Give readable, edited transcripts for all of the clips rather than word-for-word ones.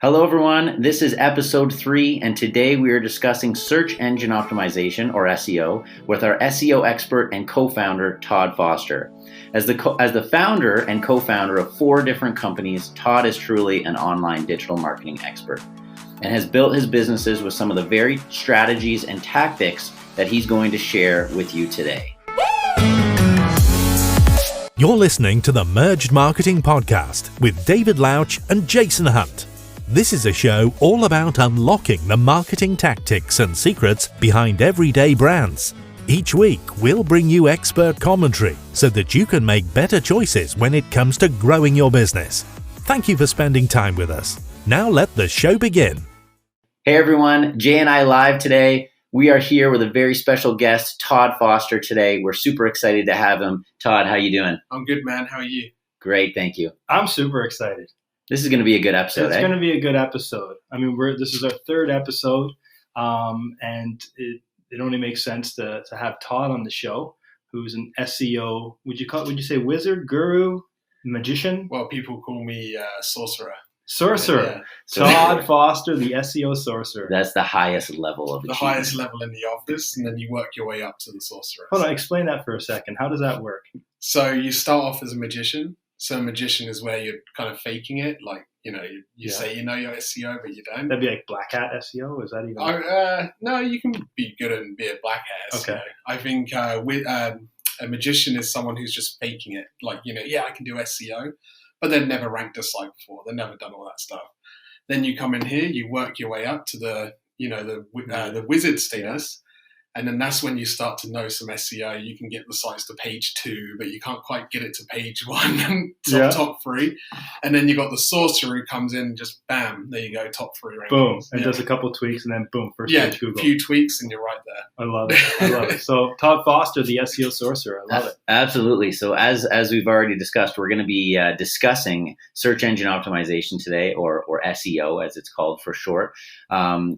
Hello, everyone. This is episode 3, and today we are discussing search engine optimization, or SEO, with our SEO expert and co-founder, Todd Foster. As the founder and co-founder of 4 different companies, Todd is truly an online digital marketing expert and has built his businesses with some of the very strategies and tactics that he's going to share with you today. You're listening to the Merged Marketing Podcast with David Louch and Jason Hunt. This is a show all about unlocking the marketing tactics and secrets behind everyday brands. Each week, we'll bring you expert commentary so that you can make better choices when it comes to growing your business. Thank you for spending time with us. Now let the show begin. Hey everyone, Jay and I live today. We are here with a very special guest, Todd Foster, today. We're super excited to have him. Todd, how you doing? I'm good, man. How are you? Great, thank you. I'm super excited. This is going to be a good episode. It's going to be a good episode. I mean, this is our 3rd episode, and it only makes sense to have Todd on the show, who's an SEO. Would you say wizard, guru, magician? Well, people call me Sorcerer. Sorcerer. Yeah. Todd Foster, the SEO sorcerer. That's the highest level of the highest level in the office, and then you work your way up to the sorcerer. Hold on, explain that for a second. How does that work? So you start off as a magician. So a magician is where you're kind of faking it, like you say you know your SEO, but you don't. That'd be like black hat SEO. Is that even? No, you can be good and be a black hat SEO. Okay. I think a magician is someone who's just faking it, like I can do SEO, but they've never ranked a site before. They've never done all that stuff. Then you come in here, you work your way up to the wizard status. And then that's when you start to know some SEO. You can get the sites to page 2, but you can't quite get it to page 1 and top 3. And then you got the sorcerer who comes in and just bam, there you go, top 3 rankings. Boom, and does a couple tweaks and then boom, first page Google. A few tweaks and you're right there. I love it. So Todd Foster, the SEO sorcerer, I love it. Absolutely. So as we've already discussed, we're going to be discussing search engine optimization today, or SEO as it's called for short,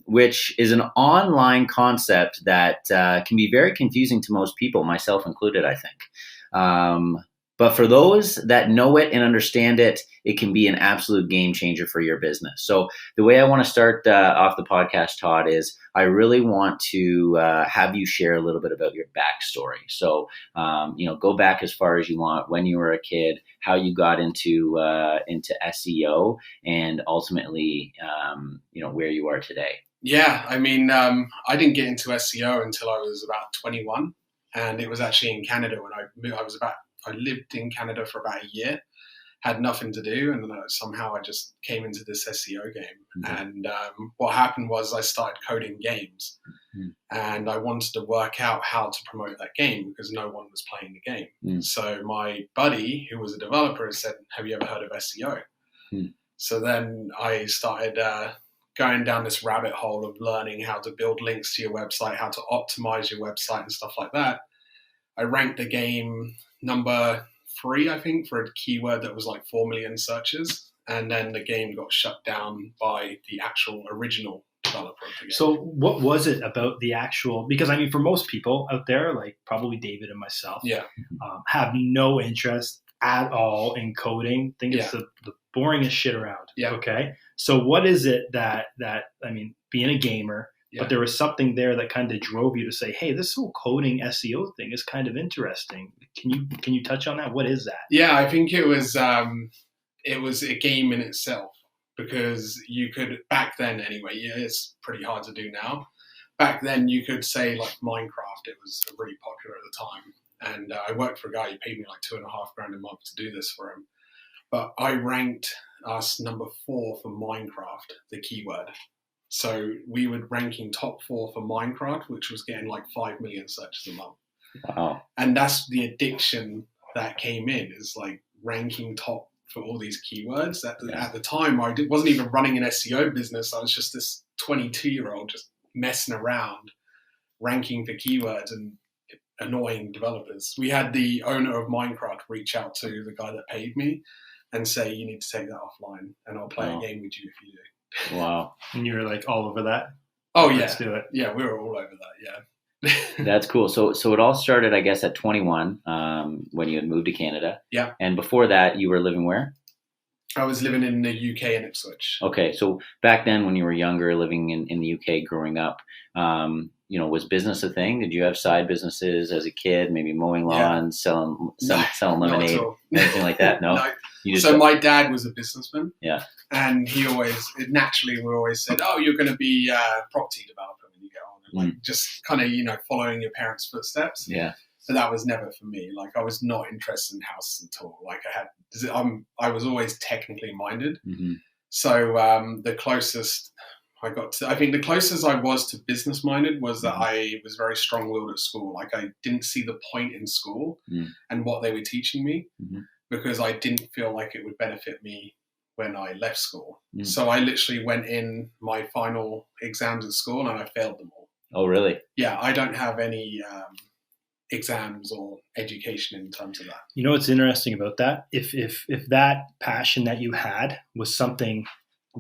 which is an online concept that can be very confusing to most people, myself included, I think. But for those that know it and understand it, it can be an absolute game changer for your business. So the way I want to start off the podcast, Todd, is I really want to have you share a little bit about your backstory. So, go back as far as you want, when you were a kid, how you got into SEO, and ultimately, where you are today. Yeah, I mean, I didn't get into SEO until I was about 21, and it was actually in Canada when I moved. I lived in Canada for about a year, had nothing to do, and then somehow I just came into this SEO game. Mm-hmm. And what happened was I started coding games, and I wanted to work out how to promote that game because no one was playing the game. Mm. So my buddy, who was a developer, said, "Have you ever heard of SEO?" Mm. So then I started going down this rabbit hole of learning how to build links to your website, how to optimize your website and stuff like that. I ranked the game number 3, I think, for a keyword that was like 4 million searches. And then the game got shut down by the actual original developer of the game. So what was it about the actual, because I mean, for most people out there, like probably David and myself, have no interest at all in coding. Think it's the boringest shit around. Yeah. Okay. So what is it that I mean, being a gamer, but there was something there that kind of drove you to say, hey, this whole coding SEO thing is kind of interesting. Can you touch on that? What is that? Yeah, I think it was a game in itself, because you could, back then anyway, it's pretty hard to do now. Back then you could say like Minecraft, it was really popular at the time. And I worked for a guy who paid me like $2,500 a month to do this for him. But I ranked us number 4 for Minecraft, the keyword. So we were ranking top 4 for Minecraft, which was getting like 5 million searches a month. Wow. And that's the addiction that came in, is like ranking top for all these keywords. At the time, I wasn't even running an SEO business. I was just this 22-year-old just messing around, ranking for keywords and annoying developers. We had the owner of Minecraft reach out to the guy that paid me and say, you need to take that offline and I'll play a game with you if you do. Wow. And you were like all over that? Oh, yeah. Let's do it. Yeah, we were all over that, yeah. That's cool. So it all started, I guess, at 21 when you had moved to Canada. Yeah. And before that, you were living where? I was living in the UK in Ipswich. Okay, so back then when you were younger, living in the UK, growing up, was business a thing? Did you have side businesses as a kid? Maybe mowing lawns, selling lemonade, anything like that? No. So my dad was a businessman. Yeah. And we always said, "Oh, you're going to be a property developer when you get on," and just kind of following your parents' footsteps. Yeah. But that was never for me. Like, I was not interested in houses at all. Like, I was always technically minded. Mm-hmm. So the closest I think the closest I was to business minded was that I was very strong willed at school. Like, I didn't see the point in school and what they were teaching me because I didn't feel like it would benefit me when I left school. So I literally went in my final exams at school and I failed them all. Oh, really? Yeah, I don't have any exams or education in terms of that. You know what's interesting about that? If that passion that you had was something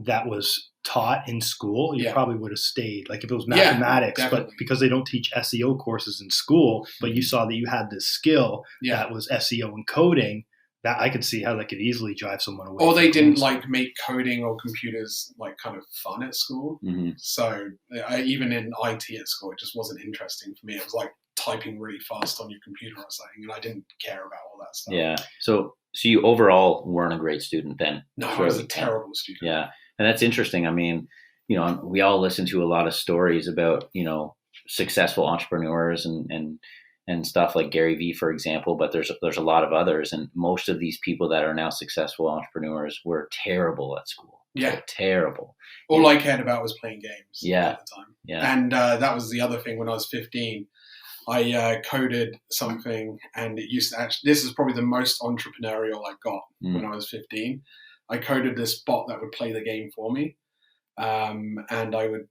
that was taught in school, you probably would have stayed. Like if it was mathematics, but because they don't teach SEO courses in school, but you saw that you had this skill that was SEO and coding, that I could see how that could easily drive someone away. Or they didn't make coding or computers kind of fun at school. So even in IT at school, it just wasn't interesting for me. It was like typing really fast on your computer or something, and I didn't care about all that stuff. Yeah. So you overall weren't a great student then? No, I was a terrible student. Yeah. And that's interesting. I mean, we all listen to a lot of stories about, successful entrepreneurs and stuff like Gary Vee, for example, but there's a lot of others. And most of these people that are now successful entrepreneurs were terrible at school. Yeah. Terrible. All I cared about was playing games at the time. Yeah. And that was the other thing when I was 15. I coded something, and it used to this is probably the most entrepreneurial I got when I was 15. I coded this bot that would play the game for me, and I would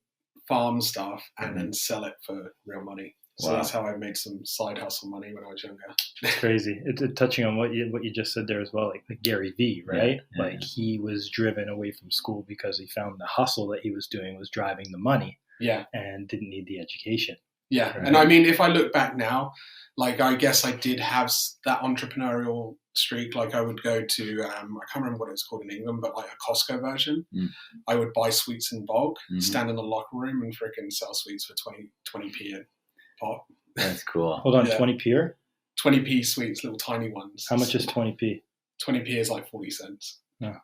farm stuff and then sell it for real money. So that's how I made some side hustle money when I was younger. It's crazy. It's touching on what you just said there as well, like Gary Vee, right? Yeah. Like he was driven away from school because he found the hustle that he was doing was driving the money. Yeah. And didn't need the education. Yeah. Right? And I mean, if I look back now, like I guess I did have that entrepreneurial streak. Like I would go to, I can't remember what it's called in England, but like a Costco version. I would buy sweets in bulk, stand in the locker room and freaking sell sweets for 20p a pop. That's cool. Hold on, 20p or? 20p sweets, little tiny ones. How much is 20p? 20p is like 40 cents. No,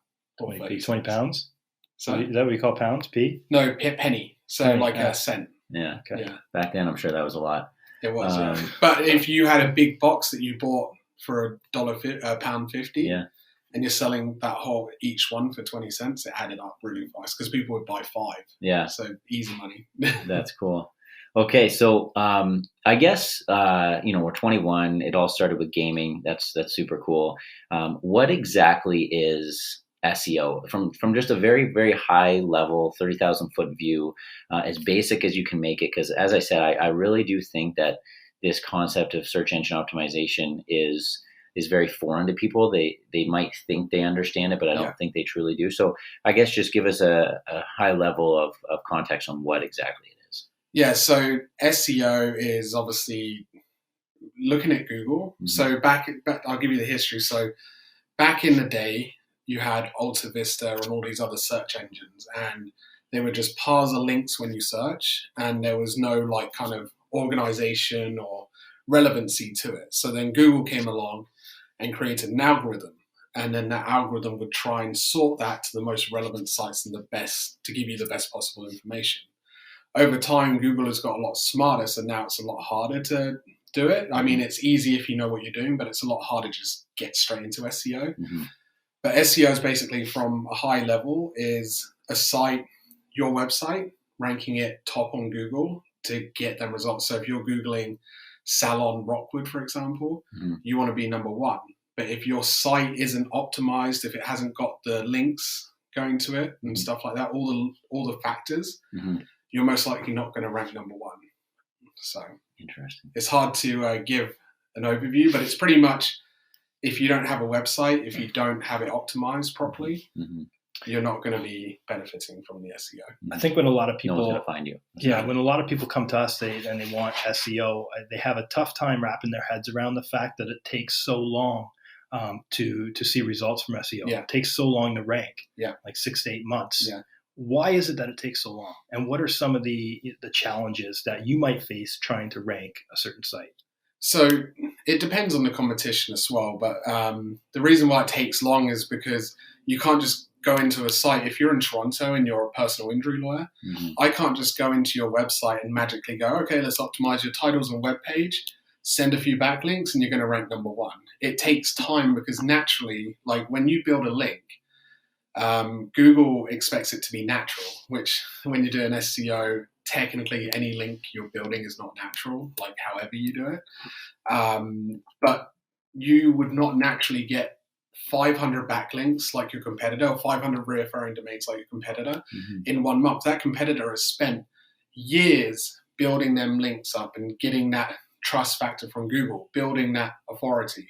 20p, 20 pounds? So is that what you call pounds? P? No, penny. So like a cent. Yeah. Okay. Yeah. Back then, I'm sure that was a lot. It was. But if you had a big box that you bought for £1.50, and you're selling that whole each one for 20 cents, it added up really fast because people would buy 5. Yeah. So easy money. That's cool. Okay, so I guess we're 21. It all started with gaming. That's super cool. What exactly is SEO from just a very, very high level, 30,000 foot view, as basic as you can make it? Because as I said, I really do think that this concept of search engine optimization is very foreign to people. They might think they understand it, but I don't think they truly do. So I guess just give us a high level of context on what exactly it is. Yeah, so SEO is obviously looking at Google. So I'll give you the history. So back in the day, you had Alta Vista and all these other search engines, and they would just parse the links when you search, and there was no like kind of organization or relevancy to it. So then Google came along and created an algorithm, and then that algorithm would try and sort that to the most relevant sites and to give you the best possible information. Over time, Google has got a lot smarter, so now it's a lot harder to do it. I mean, it's easy if you know what you're doing, but it's a lot harder to just get straight into SEO. But SEO is basically, from a high level, is a site, your website, ranking it top on Google to get them results. So if you're Googling Salon Rockwood, for example, you want to be number 1. But if your site isn't optimized, if it hasn't got the links going to it and stuff like that, all the factors, you're most likely not going to rank number 1. So interesting. It's hard to give an overview, but it's pretty much, if you don't have a website, if you don't have it optimized properly, you're not going to be benefiting from the SEO. I think when a lot of people, no one's going to find you. When a lot of people come to us and they want SEO, they have a tough time wrapping their heads around the fact that it takes so long to see results from SEO. Yeah. It takes so long to rank, Yeah. like 6 to 8 months. Yeah. Why is it that it takes so long? And what are some of the challenges that you might face trying to rank a certain site? So it depends on the competition as well. But the reason why it takes long is because you can't just go into a site. If you're in Toronto and you're a personal injury lawyer, I can't just go into your website and magically go, okay, let's optimize your titles and web page, send a few backlinks, and you're going to rank number one. It takes time because naturally, like when you build a link, Google expects it to be natural, which when you're doing SEO, technically any link you're building is not natural, like however you do it. But you would not naturally get 500 backlinks like your competitor or 500 referring domains like your competitor in 1 month. That competitor has spent years building them links up and getting that trust factor from Google, building that authority.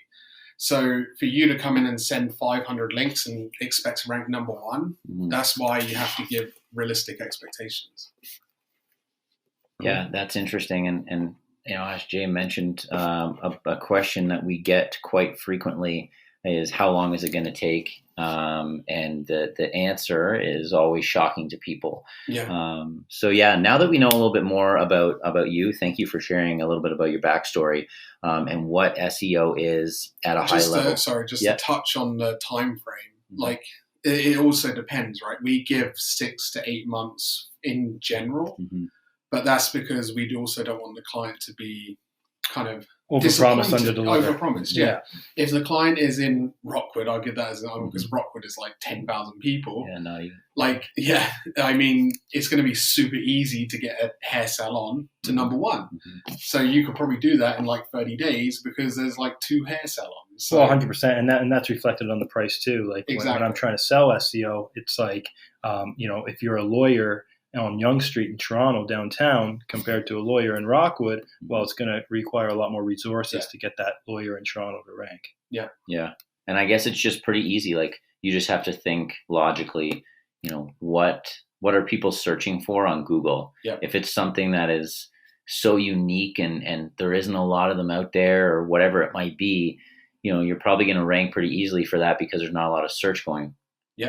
So for you to come in and send 500 links and expect to rank number one, that's why you have to give realistic expectations. Yeah, that's interesting. And as Jay mentioned, a question that we get quite frequently is how long is it going to take? And the answer is always shocking to people. Yeah. So now that we know a little bit more about you, thank you for sharing a little bit about your backstory and what SEO is at a high level. To touch on the time frame. Like it also depends, right? We give 6 to 8 months in general, but that's because we also don't want the client to be kind of overpromised, under-deliver. Overpromised, yeah. If the client is in Rockwood, I'll give that as an example because Rockwood is like 10,000 people. I mean, it's going to be super easy to get a hair salon to number one. So you could probably do that in like 30 days because there's like 2 hair salons. So, well, 100%, and that's reflected on the price too. Like when I'm trying to sell SEO, it's like if you're a lawyer on Yonge Street in Toronto downtown compared to a lawyer in Rockwood, well, it's going to require a lot more resources to get that lawyer in Toronto to rank. Yeah. And I guess it's just pretty easy. Like you just have to think logically, what are people searching for on Google? If it's something that is so unique and there isn't a lot of them out there or whatever it might be, you're probably going to rank pretty easily for that because there's not a lot of search going.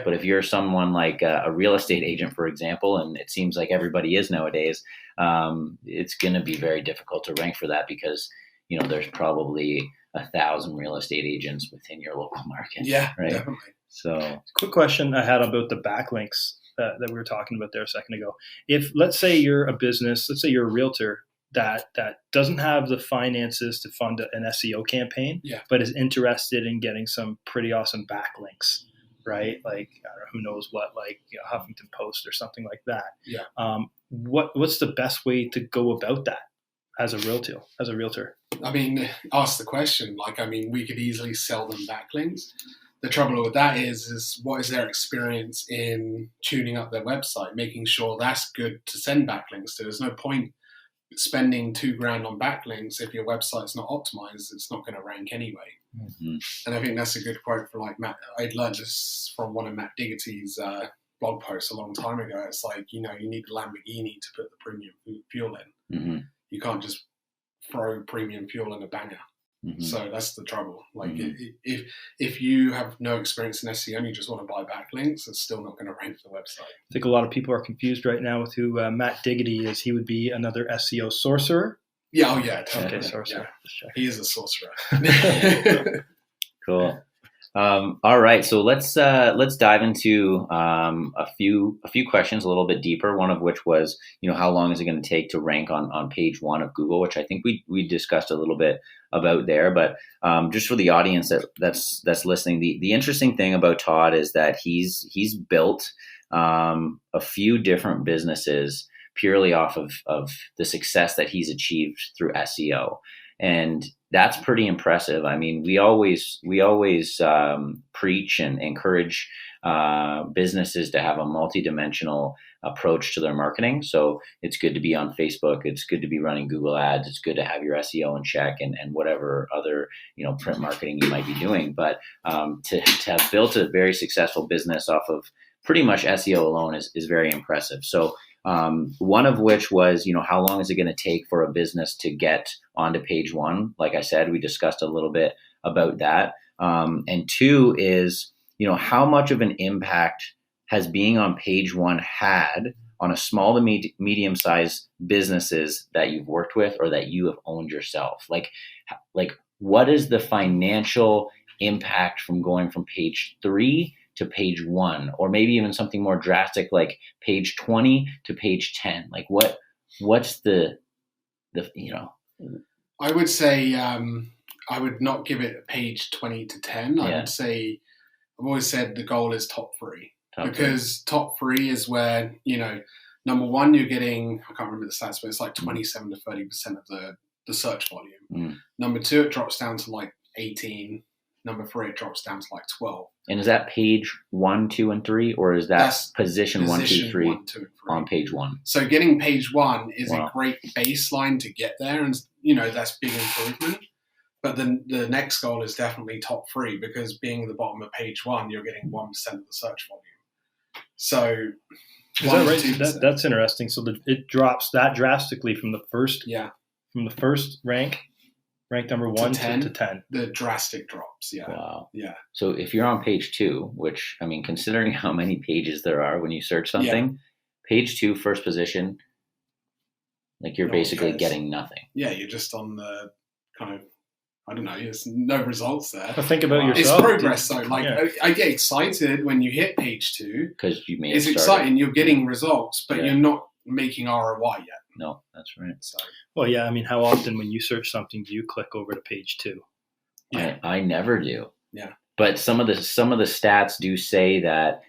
But if you're someone like a real estate agent, for example, and it seems like everybody is nowadays, it's going to be very difficult to rank for that because, there's probably 1,000 real estate agents within your local market. Yeah, right. Definitely. So, quick question I had about the backlinks that we were talking about there a second ago. If let's say you're a business, let's say you're a realtor that doesn't have the finances to fund an SEO campaign, but is interested in getting some pretty awesome backlinks. Right, like I don't know, who knows what, like Huffington Post or something like that. What's the best way to go about that as a realtor? I mean, ask the question. We could easily sell them backlinks. The trouble with that is what is their experience in tuning up their website, making sure that's good to send backlinks to. There's no point spending $2,000 on backlinks if your website's not optimized. It's not going to rank anyway. And I think that's a good quote from like Matt. I'd learned this from one of Matt Diggerty's blog posts a long time ago. It's like, you need the Lamborghini to put the premium fuel in. You can't just throw premium fuel in a banger. So that's the trouble. Like if you have no experience in SEO and you just want to buy backlinks, it's still not going to rank the website. I think a lot of people are confused right now with who Matt Diggerty is. He would be another SEO sorcerer. Yeah, totally. Okay, sorcerer. Yeah. He is a sorcerer. Cool. All right, so let's dive into a few questions a little bit deeper. One of which was, how long is it going to take to rank on page 1 of Google, which I think we discussed a little bit about there. But just for the audience that's listening, the interesting thing about Todd is that he's built a few different businesses purely off of the success that he's achieved through SEO. And that's pretty impressive. I mean, we always preach and encourage businesses to have a multidimensional approach to their marketing. So it's good to be on Facebook. It's good to be running Google ads. It's good to have your SEO in check and whatever other, print marketing you might be doing. But to have built a very successful business off of pretty much SEO alone is very impressive. So one of which was, how long is it going to take for a business to get onto page 1? Like I said, we discussed a little bit about that. And two is, how much of an impact has being on page one had on a small to medium-sized businesses that you've worked with or that you have owned yourself? Like what is the financial impact from going from page 3 to page 1, or maybe even something more drastic like page 20 to page 10? Like what's the I would say I would not give it a page 20 to 10. I would say, I've always said the goal is top 3. Top 3 is where, number one, you're getting, I can't remember the stats, but it's like 27 to 30% of the search volume. Number 2, it drops down to like 18. Number 3, it drops down to like 12. And is that page 1, 2, and 3, or is that position 1, 2, 3 on page 1? So getting page 1 is a great baseline to get there, and that's big improvement. But then the next goal is definitely top 3, because being at the bottom of page 1, you're getting 1% of the search volume. So is that right? That's interesting. So it drops that drastically from the first rank number 1 to 10. The drastic drops. Yeah. Wow. Yeah. So if you're on page 2, which, I mean, considering how many pages there are when you search something, page 2, first position, like you're basically getting nothing. Yeah. You're just on the kind of, I don't know, there's no results there. But think about yourself. It's progress though. Like I get excited when you hit page 2. Because you made it's exciting. You're getting results, but you're not making ROI yet. No, that's right. So, well, yeah, I mean, how often when you search something do you click over to page 2? Yeah. I never do. Yeah. But some of the stats do say that,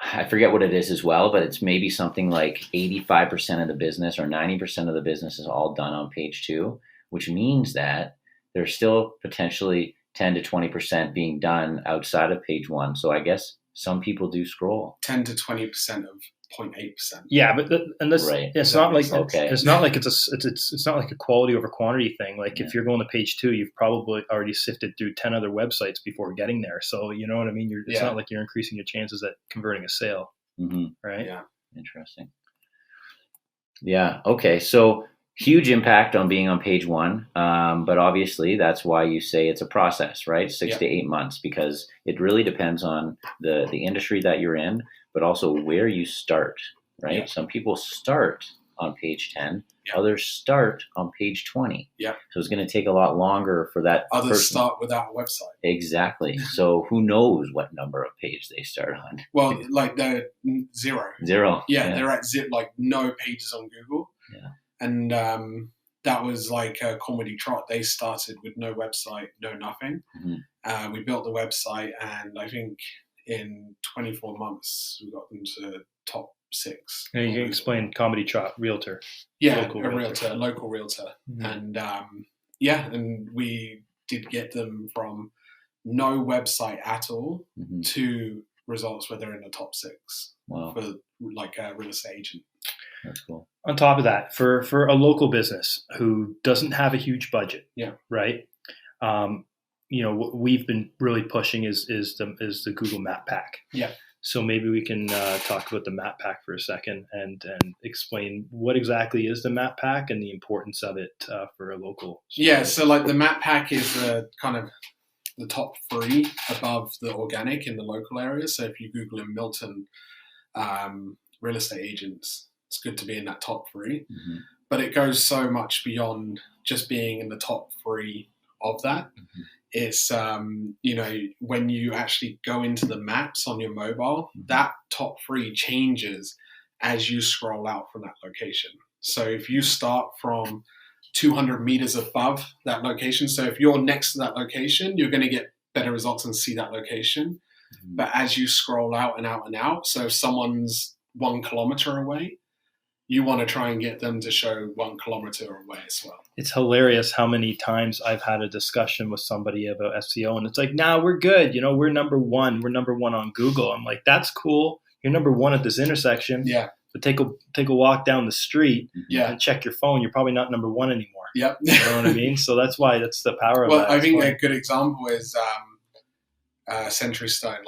I forget what it is as well, but it's maybe something like 85% of the business or 90% of the business is all done on page 2, which means that there's still potentially 10 to 20% being done outside of page 1. So I guess some people do scroll. 10 to 20% of 0.8%. Yeah, but it's not like it's not like it's not like a quality over quantity thing. Like if you're going to page 2, you've probably already sifted through 10 other websites before getting there. So you know what I mean. It's not like you're increasing your chances at converting a sale, right? Yeah, interesting. Yeah. Okay. So huge impact on being on page 1, but obviously that's why you say it's a process, right? 6 to 8 months, because it really depends on the industry that you're in, but also where you start, right? Yeah. Some people start on page 10, others start on page 20. Yeah. So it's going to take a lot longer for that Others start without a website. Exactly. So who knows what number of page they start on? Well, like they're 0. Yeah, they're at like no pages on Google. Yeah. And that was like a Comedy Trot. They started with no website, no nothing. We built the website, and I think in 24 months we got them to top 6. And you can explain Comedy Trot, realtor. Yeah, local realtor. And and we did get them from no website at all to results where they're in the top 6 for like a real estate agent. That's cool. On top of that, for a local business who doesn't have a huge budget, right? What we've been really pushing is the Google Map Pack. Yeah. So maybe we can talk about the Map Pack for a second and explain what exactly is the Map Pack and the importance of it for a local. Yeah. So like the Map Pack is the kind of the top 3 above the organic in the local area. So if you Google in Milton, real estate agents, it's good to be in that top 3, but it goes so much beyond just being in the top 3 of that. It's, when you actually go into the maps on your mobile, that top 3 changes as you scroll out from that location. So if you start from 200 meters above that location, so if you're next to that location, you're going to get better results and see that location. But as you scroll out and out and out, so if someone's 1 kilometer away, you want to try and get them to show 1 kilometer away as well. It's hilarious how many times I've had a discussion with somebody about SEO, and it's like, nah, we're good. We're number 1. We're number 1 on Google. I'm like, that's cool. You're number 1 at this intersection. Yeah. But take a walk down the street and check your phone. You're probably not number 1 anymore. Yep. You know what I mean? So that's the power of that. Well, I think a good example is Century Stone,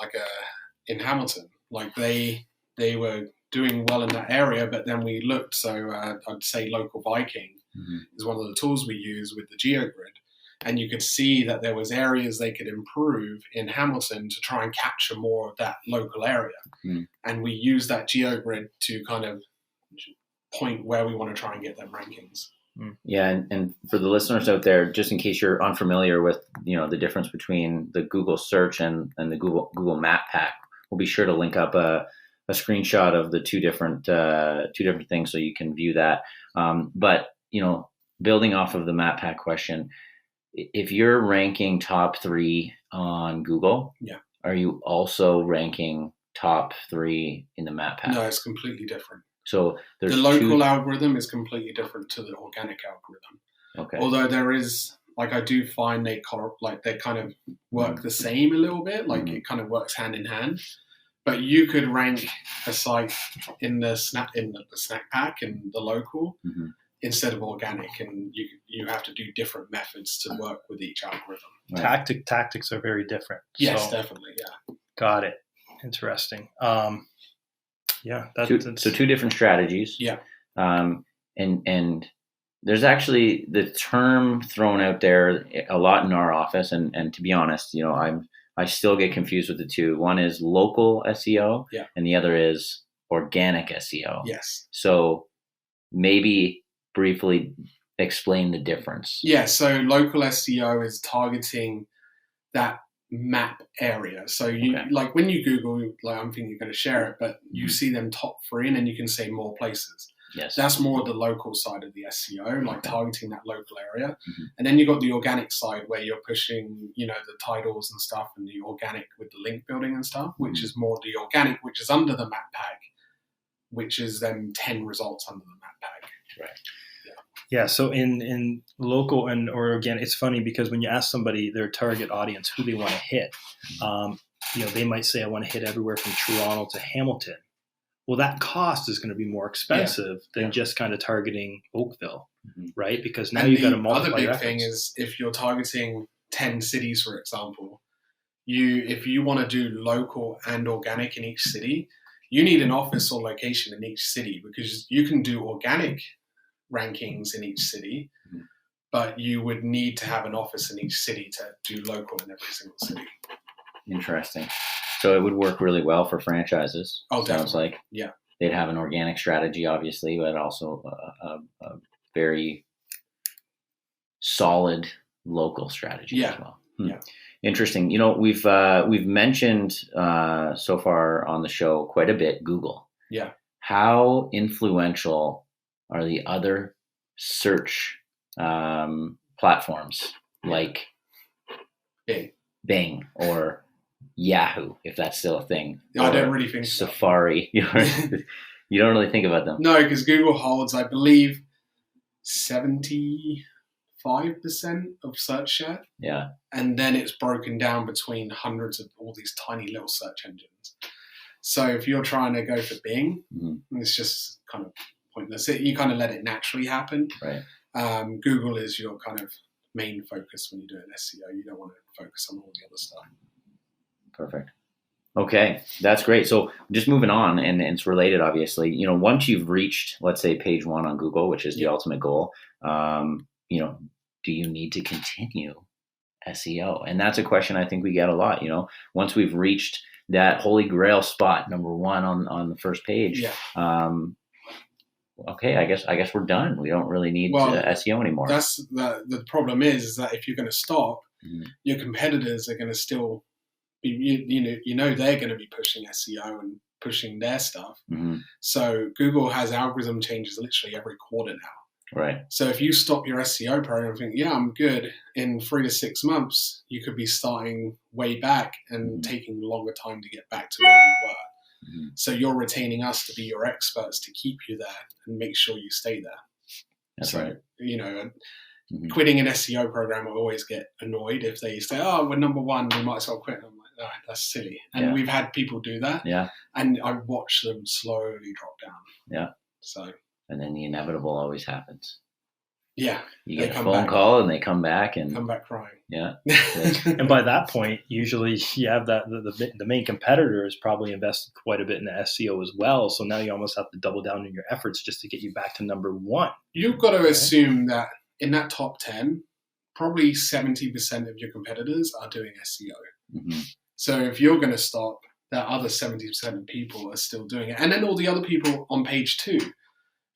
in Hamilton. Like they were doing well in that area, but then we looked. So I'd say Local Viking is one of the tools we use with the GeoGrid. and you could see that there was areas they could improve in Hamilton to try and capture more of that local area. And we use that GeoGrid to kind of point where we want to try and get them rankings. Yeah, and for the listeners out there, just in case you're unfamiliar with the difference between the Google search and the Google Map Pack, we'll be sure to link up a screenshot of the two different things so you can view that. But building off of the Map Pack question, if you're ranking top 3 on Google, are you also ranking top 3 in the Map Pack? No, it's completely different. So the local algorithm is completely different to the organic algorithm. Okay. Although there is, I do find they kind of work the same a little bit. It kind of works hand in hand. But you could rank a site in the snack pack and the local instead of organic, and you have to do different methods to work with each algorithm. Right. Tactics are very different. Yes, definitely. Yeah. Got it. Interesting. So two different strategies. Yeah. And there's actually the term thrown out there a lot in our office, and to be honest, I still get confused with the two. One is local SEO, and the other is organic SEO. Yes. So maybe briefly explain the difference. Yeah. So local SEO is targeting that map area. So you when you Google, I'm thinking you're going to share it, but you see them top 3, and then you can say more places. Yes. That's more the local side of the SEO, targeting that local area. And then you got the organic side where you're pushing, the titles and stuff, and the organic with the link building and stuff, which is more the organic, which is under the map pack, which is then 10 results under the map pack. Right. Yeah, so in local and or organic, it's funny because when you ask somebody their target audience who they want to hit, they might say, I want to hit everywhere from Toronto to Hamilton. Well, that cost is going to be more expensive than just kind of targeting Oakville, right? Because now you've got to multiply. The other big thing is if you're targeting 10 cities, for example, if you want to do local and organic in each city, you need an office or location in each city, because you can do organic rankings in each city, but you would need to have an office in each city to do local in every single city. Interesting. So it would work really well for franchises. Oh, sounds definitely. Like yeah, they'd have an organic strategy, obviously, but also a very solid local strategy as well. Yeah. Interesting. We've mentioned so far on the show quite a bit Google. Yeah. How influential are the other search platforms like Bing or Yahoo, if that's still a thing? I don't really think Safari. You don't really think about them. No, because Google holds, I believe, 75% of search share. Yeah. And then it's broken down between hundreds of all these tiny little search engines. So if you're trying to go for Bing, it's just kind of pointless. You kind of let it naturally happen. Right. Google is your kind of main focus when you're doing SEO. You don't want to focus on all the other stuff. Perfect. Okay, that's great. So just moving on, and it's related, obviously. Once you've reached, let's say, page 1 on Google, which is the ultimate goal, do you need to continue SEO? And that's a question I think we get a lot. Once we've reached that holy grail spot, number 1 on the first page, okay, I guess we're done. We don't really need SEO anymore. That's the problem is that if you're going to stop, your competitors are going to still be, they're going to be pushing SEO and pushing their stuff. So Google has algorithm changes literally every quarter now. Right. So if you stop your SEO program and think, I'm good, in 3 to 6 months, you could be starting way back and taking longer time to get back to where you were. So you're retaining us to be your experts to keep you there and make sure you stay there. That's right. Quitting an SEO program, I always get annoyed if they say, we're number 1, we might as well quit. I'm like, that's silly. And we've had people do that. Yeah. And I watch them slowly drop down. Yeah. So. And then the inevitable always happens. Yeah. You get a phone call and they come back crying. Yeah. And by that point, usually you have that the main competitor has probably invested quite a bit in the SEO as well. So now you almost have to double down on your efforts just to get you back to number 1. You've got to assume that in that top 10, probably 70% of your competitors are doing SEO. Mm-hmm. So if you're going to stop, that other 70% of people are still doing it. And then all the other people on page 2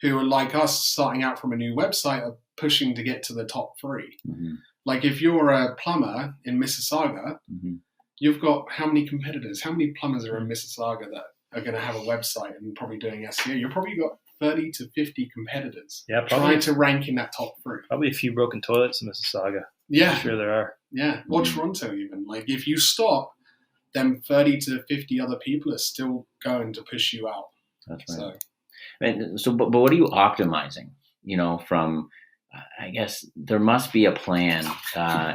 who are like us starting out from a new website are pushing to get to the top 3. Mm-hmm. Like if you're a plumber in Mississauga, Mm-hmm. you've got how many competitors? How many plumbers are in Mississauga that are going to have a website and probably doing SEO? You've probably got 30 to 50 competitors trying to rank in that top 3. Probably a few broken toilets in Mississauga. Yeah. I'm sure there are. Yeah. Or Toronto even. Like if you stop, then 30 to 50 other people are still going to push you out. That's right. But what are you optimizing? From, I guess there must be a plan.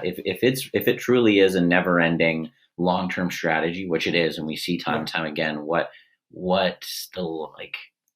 If it truly is a never-ending long-term strategy, which it is, and we see time and time again, what's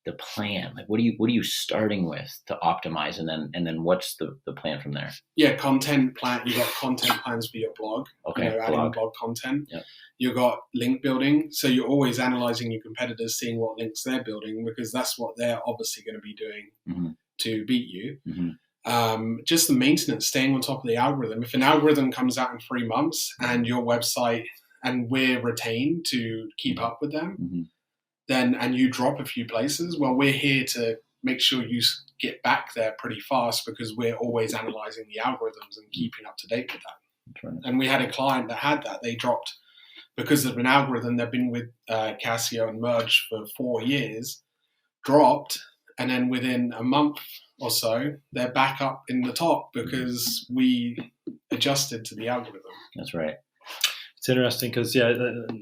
the plan? Like what are you starting with to optimize, and then what's the plan from there? Yeah, content plan. You got content plans for your blog. Okay, adding blog content. Yep. You got link building. So you're always analyzing your competitors, seeing what links they're building, because that's what they're obviously going to be doing Mm-hmm. to beat you. Mm-hmm. Just the maintenance, staying on top of the algorithm. If an algorithm comes out in 3 months and your website, and we're retained to keep up with them, Mm-hmm. then, and you drop a few places, well, we're here to make sure you get back there pretty fast, because we're always analyzing the algorithms and keeping up to date with that. That's right. And we had a client that had that. They dropped because of an algorithm. They've been with Casio and Merge for 4 years, dropped, and then within a month or so, they're back up in the top because we adjusted to the algorithm. That's right. It's interesting because,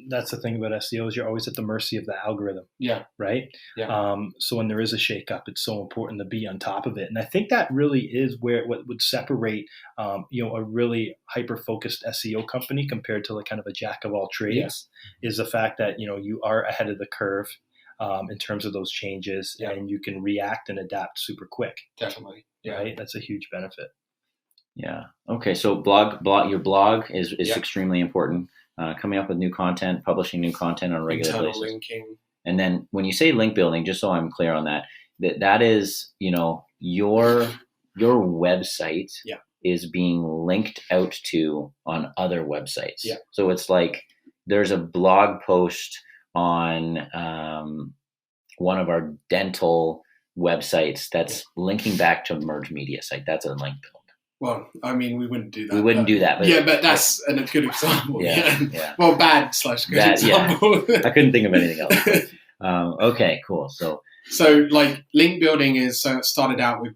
that's the thing about SEO is you're always at the mercy of the algorithm. Yeah. Right? Yeah. So when there is a shakeup, it's so important to be on top of it. And I think that really is what would separate, a really hyper-focused SEO company compared to kind of a jack of all trades, is the fact that, you are ahead of the curve in terms of those changes, and you can react and adapt super quick. Definitely. Yeah. Right? That's a huge benefit. Yeah. Okay. So your blog is extremely important. Coming up with new content, publishing new content on a regular basis. Linking. And then when you say link building, just so I'm clear on that is, your website is being linked out to on other websites. Yeah. So it's like there's a blog post on one of our dental websites that's linking back to a Merge Media site. That's a link build. Well, I mean, we wouldn't do that. We wouldn't do that. But but that's a good example. Yeah. Well, bad/good example. Yeah. I couldn't think of anything else. Okay, cool. So like link building is, so it started out with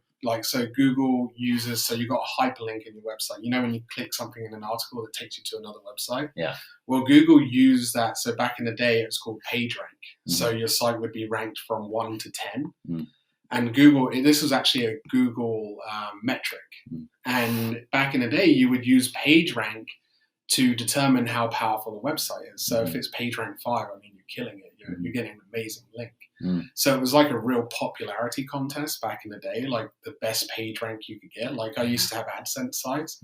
Google uses, so you got a hyperlink in your website. When you click something in an article that takes you to another website. Yeah. Well, Google used that. So back in the day, it was called PageRank. Mm-hmm. So your site would be ranked from 1 to 10. Mm-hmm. And Google, this was actually a Google metric. Mm-hmm. And back in the day, you would use PageRank to determine how powerful the website is. So if it's PageRank 5, I mean, you're killing it. You're getting an amazing link. Mm. So it was like a real popularity contest back in the day, like the best PageRank you could get. Like I used to have AdSense sites,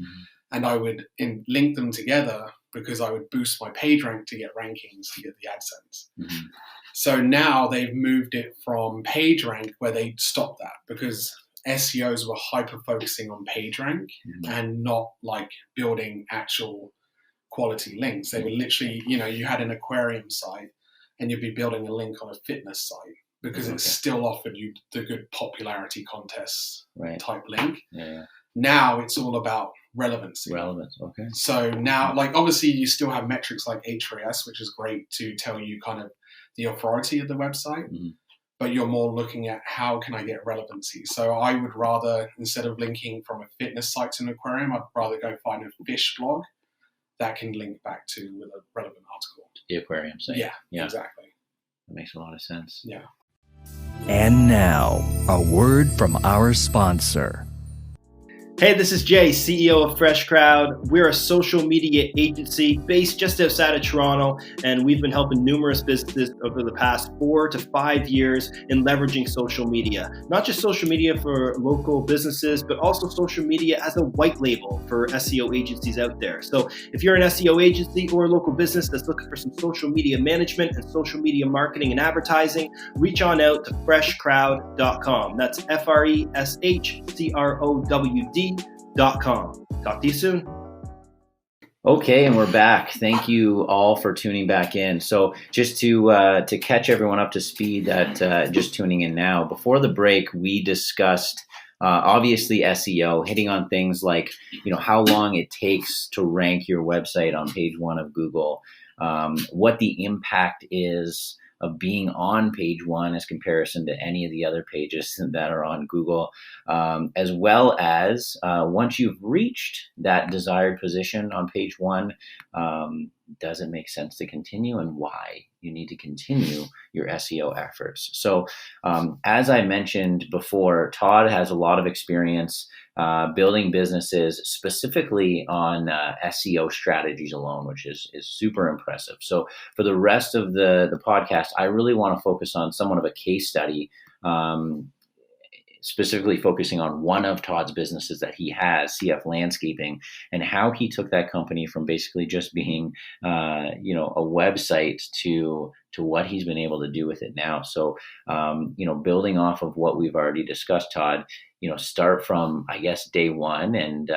and I would link them together because I would boost my PageRank to get rankings to get the AdSense. Mm-hmm. So now they've moved it from PageRank, where they stopped that because SEOs were hyper-focusing on PageRank and not building actual quality links. They were literally, you had an aquarium site and you'd be building a link on a fitness site because it still offered you the good popularity contest type link. Yeah. Now it's all about relevancy. Relevance, okay. So now, obviously you still have metrics like H3S, which is great to tell you kind of the authority of the website. Mm-hmm. But you're more looking at how can I get relevancy. So I would rather, instead of linking from a fitness site to an aquarium, I'd rather go find a fish blog that can link back to with a relevant article. The aquarium site. Yeah, exactly. That makes a lot of sense. Yeah. And now, a word from our sponsor. Hey, this is Jay, CEO of Fresh Crowd. We're a social media agency based just outside of Toronto, and we've been helping numerous businesses over the past 4 to 5 years in leveraging social media. Not just social media for local businesses, but also social media as a white label for SEO agencies out there. So if you're an SEO agency or a local business that's looking for some social media management and social media marketing and advertising, reach on out to freshcrowd.com. That's FRESHCROWD.com. toddsstory.com. Talk to you soon. Okay, and we're back. Thank you all for tuning back in. So just to catch everyone up to speed that just tuning in now, before the break, we discussed obviously SEO, hitting on things like, how long it takes to rank your website on page 1 of Google, what the impact is of being on page 1 as comparison to any of the other pages that are on Google, as well as once you've reached that desired position on page 1, does it make sense to continue, and why you need to continue your SEO efforts. So as I mentioned before, Todd has a lot of experience building businesses specifically on SEO strategies alone, which is super impressive. So for the rest of the podcast, I really want to focus on somewhat of a case study, specifically focusing on one of Todd's businesses that he has, CF Landscaping, and how he took that company from basically just being, a website to what he's been able to do with it now. So, building off of what we've already discussed, Todd, start from, I guess, day one and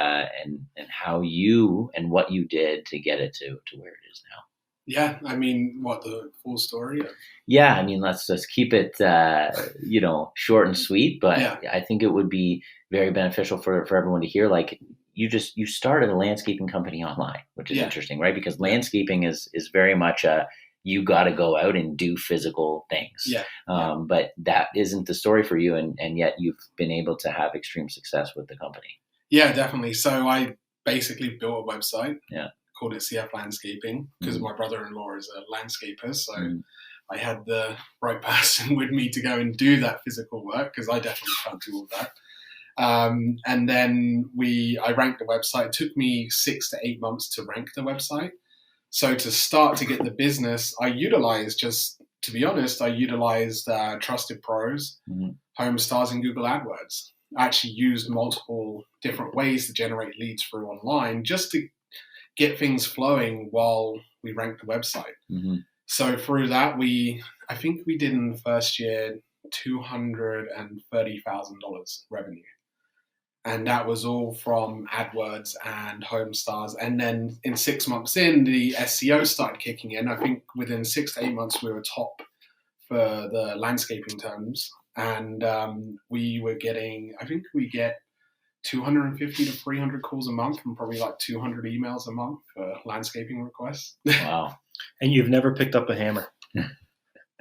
how you and what you did to get it to where it is now. Yeah, I mean, the full story? Yeah, I mean, let's just keep it, short and sweet. But yeah. I think it would be very beneficial for everyone to hear. Like, you started a landscaping company online, which is interesting, right? Because landscaping is very much you got to go out and do physical things. Yeah. But that isn't the story for you, and yet you've been able to have extreme success with the company. Yeah, definitely. So I basically built a website. Yeah. Called it CF Landscaping because my brother-in-law is a landscaper, so I had the right person with me to go and do that physical work because I definitely can't do all that. And then I ranked the website. It took me 6 to 8 months to rank the website. So to start to get the business, I utilized Trusted Pros, Home Stars, and Google AdWords. I actually used multiple different ways to generate leads through online just to get things flowing while we ranked the website. Mm-hmm. So through that, I think we did in the first year $230,000 revenue. And that was all from AdWords and Home Stars. And then in 6 months in, the SEO started kicking in. I think within 6 to 8 months, we were top for the landscaping terms. And we get 250 to 300 calls a month and probably like 200 emails a month for landscaping requests. Wow. And you've never picked up a hammer?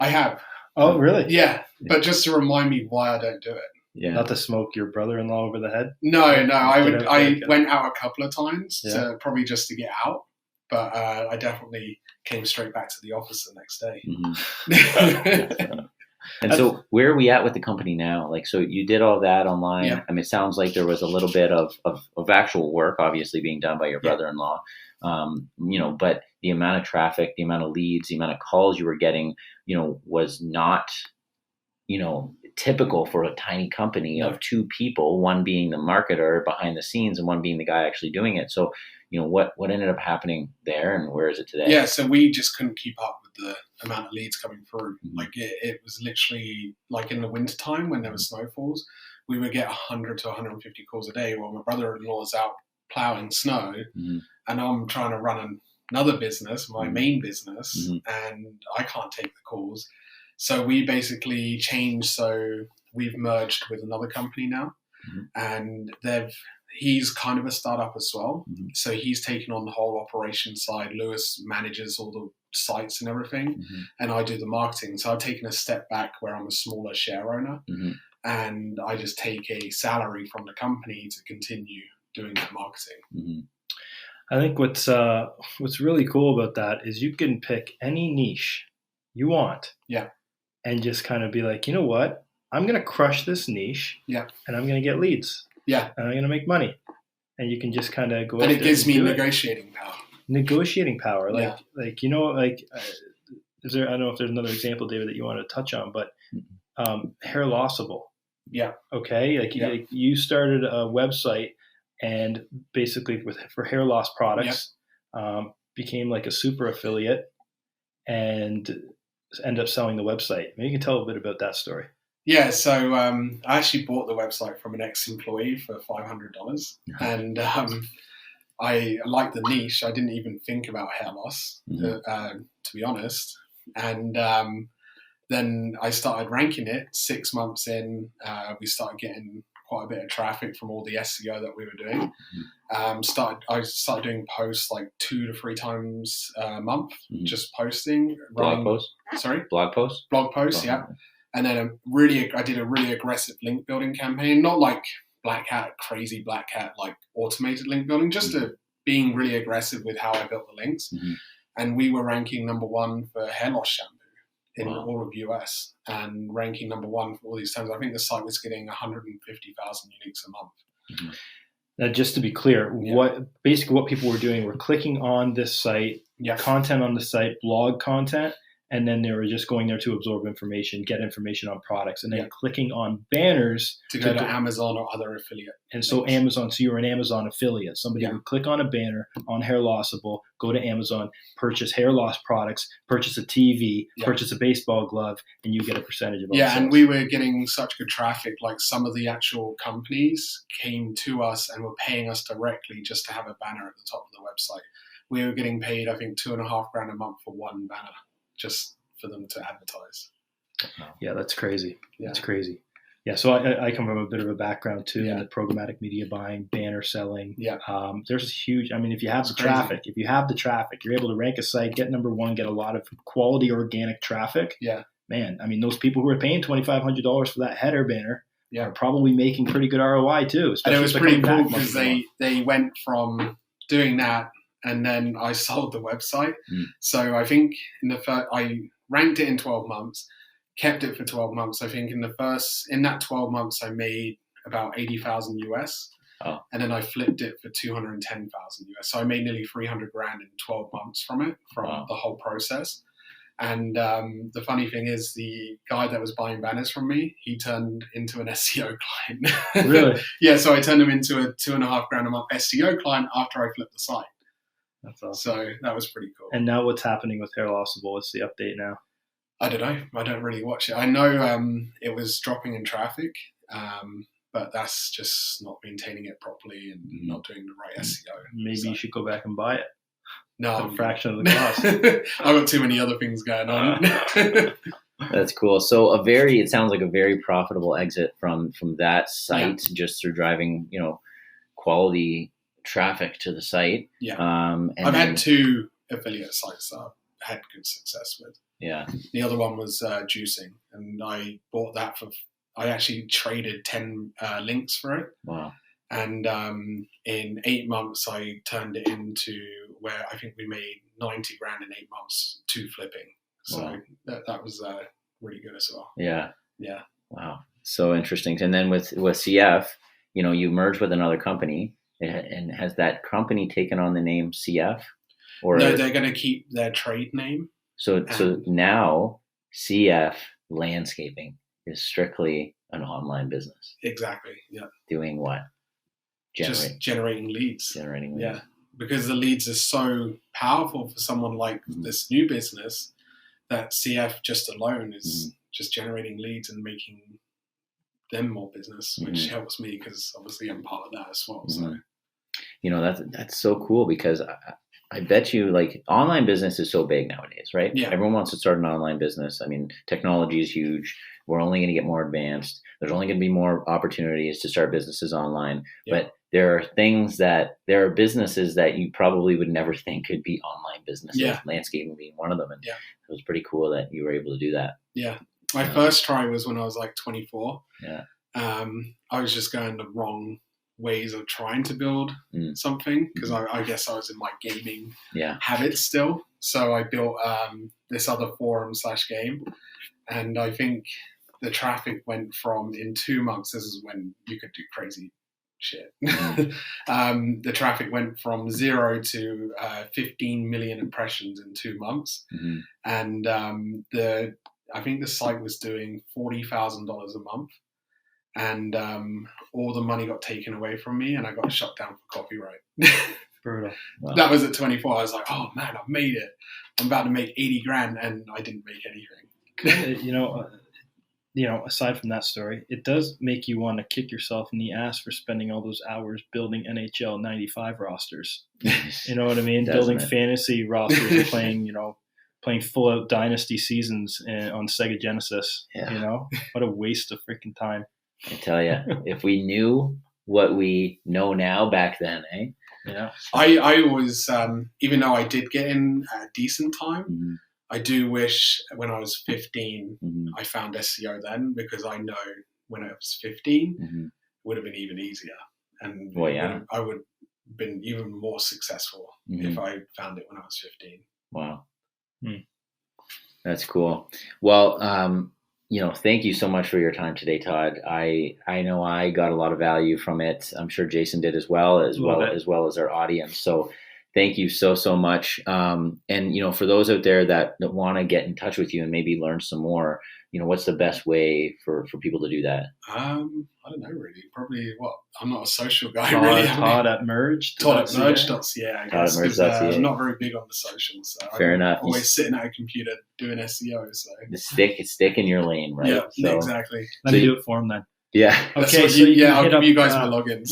I have. Oh, really? Yeah. But just to remind me why I don't do it. Yeah. Not to smoke your brother-in-law over the head? No. I went out a couple of times to probably just to get out. But I definitely came straight back to the office the next day. Mm-hmm. And so where are we at with the company now? Like, so you did all that online. Yeah. I mean, it sounds like there was a little bit of actual work, obviously, being done by your brother-in-law. But the amount of traffic, the amount of leads, the amount of calls you were getting, was not, typical for a tiny company of 2 people, one being the marketer behind the scenes and one being the guy actually doing it. So, what ended up happening there, and where is it today? Yeah, so we just couldn't keep up with the amount of leads coming through. Like it was literally like in the wintertime when there were snowfalls, we would get 100 to 150 calls a day while my brother-in-law is out plowing snow, and I'm trying to run another business, my main business, and I can't take the calls. So we basically changed. So we've merged with another company now, and he's kind of a startup as well. So he's taken on the whole operation side. Lewis manages all the sites and everything, and I do the marketing. So I've taken a step back where I'm a smaller share owner, and I just take a salary from the company to continue doing that marketing. I think what's really cool about that is you can pick any niche you want. Yeah. And just kind of be like, you know what? I'm going to crush this niche. Yeah. And I'm going to get leads. Yeah. And I'm going to make money. And you can just kind of go. And it gives me negotiating power. Negotiating power. I don't know if there's another example, David, that you want to touch on, but hair lossable. Yeah. Okay. Like you started a website and basically for hair loss products, became like a super affiliate and end up selling the website. Maybe you can tell a bit about that story. Yeah, so I actually bought the website from an ex-employee for $500, and I liked the niche. I didn't even think about hair loss, to be honest. And then I started ranking it. 6 months in, we started getting quite a bit of traffic from all the SEO that we were doing. I started doing posts like 2 to 3 times a month, just posting. Blog posts? Sorry? Blog posts? Blog posts, yeah. And then I did a really aggressive link building campaign, not like crazy black hat, like automated link building, just being really aggressive with how I built the links. And we were ranking number 1 for hair loss shampoo in all of US, and ranking number 1 for all these times. I think the site was getting 150,000 uniques a month. Now, just to be clear, what people were doing were clicking on this site, content on the site, blog content, and then they were just going there to absorb information, get information on products, and then clicking on banners to go to Amazon or other affiliate. And so Amazon, so you're an Amazon affiliate. Somebody would click on a banner on Hair Lossable, go to Amazon, purchase hair loss products, purchase a TV, purchase a baseball glove, and you get a percentage of all sales. And we were getting such good traffic. Like some of the actual companies came to us and were paying us directly just to have a banner at the top of the website. We were getting paid, I think, $2,500 a month for one banner, just for them to advertise. Yeah, that's crazy. That's crazy. Yeah, so I come from a bit of a background too in the programmatic media buying, banner selling. There's a huge, if you have the traffic, you're able to rank a site, get number 1, get a lot of quality organic traffic. Man, those people who are paying $2,500 for that header banner are probably making pretty good ROI too. And it was pretty cool because they went from doing that, and then I sold the website. So I think I ranked it in 12 months, kept it for 12 months. I think in that 12 months, I made about 80,000 US. And then I flipped it for 210,000 US. So I made nearly 300 grand in 12 months from the whole process. And the funny thing is, the guy that was buying banners from me, he turned into an SEO client. Really? Yeah. So I turned him into a $2,500 a month SEO client after I flipped the site. That's awesome. So that was pretty cool. And now what's happening with Hair Lossable? What's the update now? I don't know. I don't really watch it. I know it was dropping in traffic, but that's just not maintaining it properly and not doing the right SEO. Maybe you should go back and buy it. No, a fraction of the cost. I've got too many other things going on. That's cool. So it sounds like a very profitable exit from that site, just through driving, quality traffic to the site. I've had 2 affiliate sites that I've had good success with. The other one was juicing, and I bought that I actually traded 10 links for it. Wow. And in 8 months, I turned it into where I think we made 90 grand in 8 months, 2 flipping. So that was really good as well. Yeah. Wow. So interesting. And then with CF, you merged with another company. And has that company taken on the name CF? Or no, they're going to keep their trade name. So now CF Landscaping is strictly an online business. Exactly. Yeah. Doing what? Just generating leads. Generating leads. Yeah. Because the leads are so powerful for someone like this new business, that CF just alone is just generating leads and making them more business, which helps me because obviously I'm part of that as well. So. That's so cool, because I bet you, like, online business is so big nowadays, right? Yeah. Everyone wants to start an online business. Technology is huge. We're only going to get more advanced. There's only going to be more opportunities to start businesses online. Yeah. But there are businesses that you probably would never think could be online businesses. Yeah. Landscaping being one of them. And it was pretty cool that you were able to do that. Yeah. My first try was when I was like 24. Yeah. I was just going the wrong ways of trying to build something, because I guess I was in my gaming habits still. So I built this other forum/game, and I think the traffic went from, in 2 months, this is when you could do crazy shit. The traffic went from 0 to 15 million impressions in 2 months. And I think the site was doing $40,000 a month. And all the money got taken away from me, and I got shut down for copyright. Brutal. Wow. That was at 24. I was like, oh man, I've made it. I'm about to make 80 grand, and I didn't make anything. aside from that story, it does make you want to kick yourself in the ass for spending all those hours building NHL 95 rosters. You know what I mean? Building fantasy rosters and playing full out dynasty seasons on Sega Genesis. Yeah. What a waste of freaking time. I tell you, if we knew what we know now back then, eh? Yeah. I always, even though I did get in at a decent time, Mm-hmm. I do wish when I was 15, Mm-hmm. I found SEO then, because I know when I was 15, Mm-hmm. it would have been even easier. And I would have been even more successful if I found it when I was 15. Wow. That's cool. Well, thank you so much for your time today, Todd. I know I got a lot of value from it. I'm sure Jason did as well as our audience. So thank you so much. And for those out there that want to get in touch with you and maybe learn some more, what's the best way for people to do that? I don't know really. Probably I'm not a social guy Todd, really. Todd at Merge. Todd at Merge.ca. I guess, because I'm not very big on the socials. So Fair enough. Always sitting at a computer doing SEO. So stick in your lane, right? Yeah, exactly. Let me do it for him then. Yeah. Okay. So I'll give you guys my logins.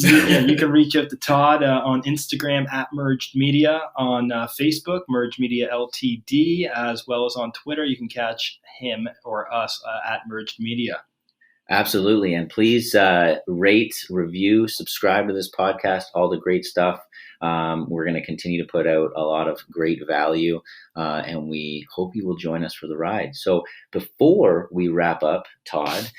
You can reach out to Todd on Instagram at Merged Media, on Facebook Merged Media Ltd, as well as on Twitter. You can catch him or us at Merged Media. Absolutely. And please rate, review, subscribe to this podcast, all the great stuff. We're going to continue to put out a lot of great value, and we hope you will join us for the ride. So before we wrap up, Todd,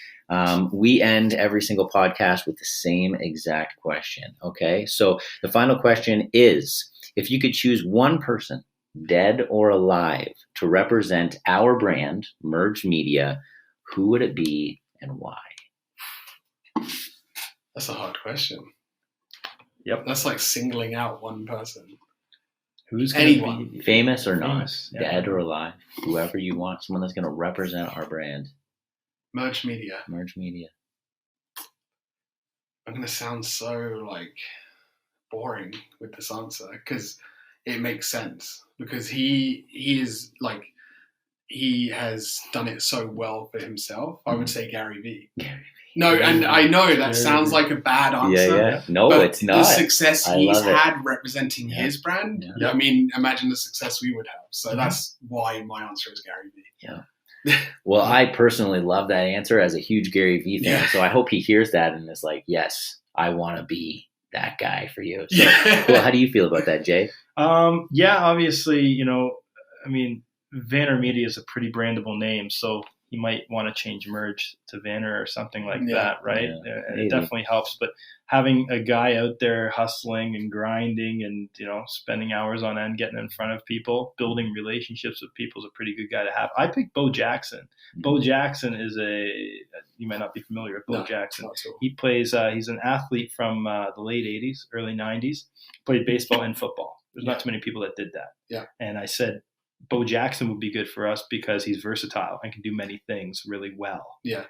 we end every single podcast with the same exact question. Okay. So the final question is, if you could choose one person, dead or alive, to represent our brand, Merged Media, who would it be and why? That's a hard question. Yep. That's like singling out one person. Who's anyone, be famous or not, famous, dead or alive, whoever you want, someone that's going to represent our brand. Merged Media. Merged Media. I'm going to sound so boring with this answer because it makes sense, because he has done it so well for himself. I would say Gary Vee. No, and I know that sounds like a bad answer. Yeah. No, but it's not. The success he's had representing his brand, I mean, imagine the success we would have. So that's why my answer is Gary Vee. Yeah. Well, I personally love that answer as a huge Gary Vee fan. So I hope he hears that and is like, yes, I want to be that guy for you. So, well, how do you feel about that, Jay? Obviously, I mean, Vanner Media is a pretty brandable name, so you might want to change Merge to Vanner or something like that, right? Yeah, it definitely helps. But having a guy out there hustling and grinding and, spending hours on end, getting in front of people, building relationships with people is a pretty good guy to have. I picked Bo Jackson. Mm-hmm. Bo Jackson is you might not be familiar with Bo Jackson. He plays, he's an athlete from the late 80s, early 90s, played baseball and football. There's not too many people that did that. Yeah. And I said, Bo Jackson would be good for us because he's versatile and can do many things really well. Yeah.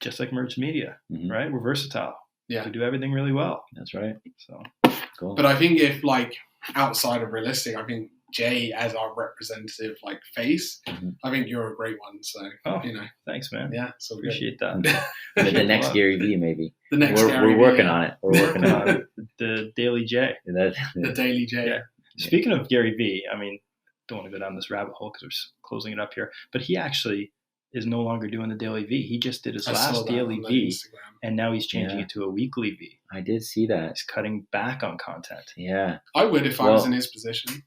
Just like Merged Media, right? We're versatile. Yeah. We do everything really well. That's right. So cool. But I think if outside of realistic, I think Jay as our representative face, I think you're a great one. So thanks, man. Yeah. So appreciate that. The next Gary Vee, maybe. The next we're working on it. We're working on it. The Daily J. The Daily J. Yeah. Speaking of Gary Vee, I mean, don't want to go down this rabbit hole because we're closing it up here, but he actually is no longer doing the Daily V. He just did his last Daily V, and now he's changing it to a weekly V. I did see that. He's cutting back on content. Yeah. I would if I was in his position.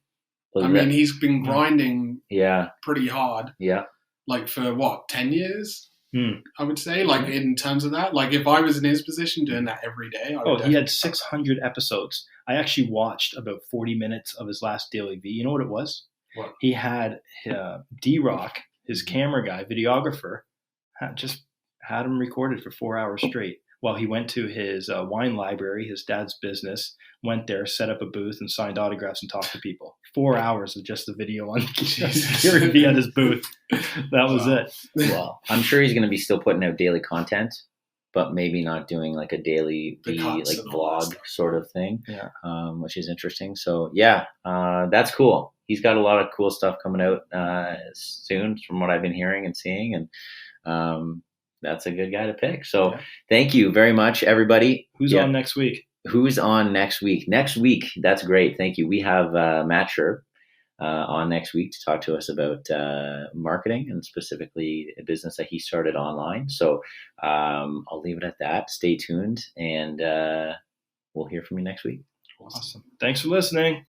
I mean, he's been grinding pretty hard. Yeah. For 10 years? I would say, in terms of that. If I was in his position doing that every day, he had 600 episodes. I actually watched about 40 minutes of his last Daily V. You know what it was? What? He had D-Rock, his camera guy, videographer, just had him recorded for 4 hours straight while he went to his wine library, his dad's business, went there, set up a booth, and signed autographs and talked to people. 4 hours of just the video on Gary Vee at his booth. That was it. Well, I'm sure he's going to be still putting out daily content, but maybe not doing a daily vlog sort of thing, which is interesting. So that's cool. He's got a lot of cool stuff coming out soon from what I've been hearing and seeing. And that's a good guy to pick. So thank you very much, everybody. Who's on next week? Who's on next week? Next week, that's great. Thank you. We have Matt Sherb on next week to talk to us about marketing and specifically a business that he started online. So I'll leave it at that. Stay tuned, and we'll hear from you next week. Awesome. Thanks for listening.